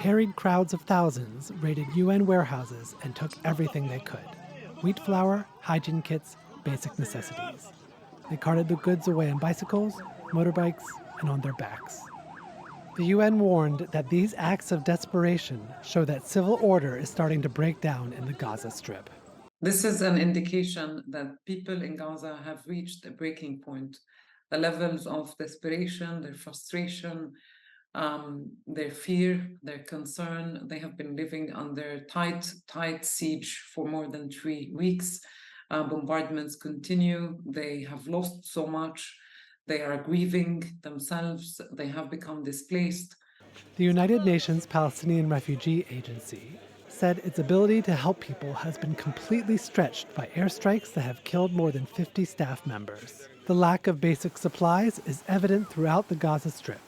harried crowds of thousands raided UN warehouses and took everything they could: wheat flour, hygiene kits, basic necessities. They carted the goods away on bicycles, motorbikes, and on their backs. The UN warned that these acts of desperation show that civil order is starting to break down in the Gaza Strip. This is an indication that people in Gaza have reached a breaking point. The levels of desperation, their frustration, their fear, their concern, they have been living under tight siege for more than 3 weeks. Bombardments continue. They have lost so much. They are grieving themselves. They have become displaced. The United Nations Palestinian Refugee Agency said its ability to help people has been completely stretched by airstrikes that have killed more than 50 staff members. The lack of basic supplies is evident throughout the Gaza Strip.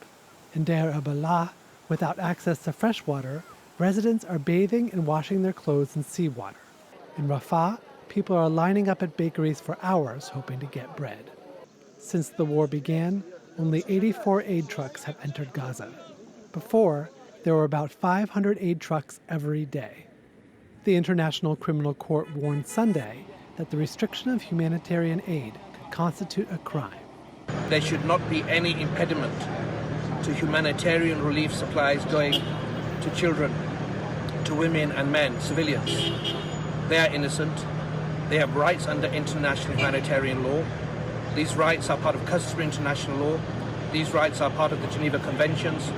In Deir al-Balah, without access to fresh water, residents are bathing and washing their clothes in seawater. In Rafah, people are lining up at bakeries for hours hoping to get bread. Since the war began, only 84 aid trucks have entered Gaza. Before, there were about 500 aid trucks every day. The International Criminal Court warned Sunday that the restriction of humanitarian aid could constitute a crime. There should not be any impediment to humanitarian relief supplies going to children, to women and men, civilians. They are innocent. They have rights under international humanitarian law. These rights are part of customary international law. These rights are part of the Geneva Conventions,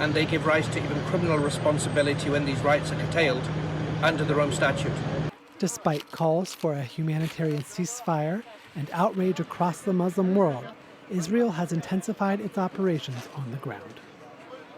and they give rise to even criminal responsibility when these rights are curtailed under the Rome Statute. Despite calls for a humanitarian ceasefire and outrage across the Muslim world, Israel has intensified its operations on the ground.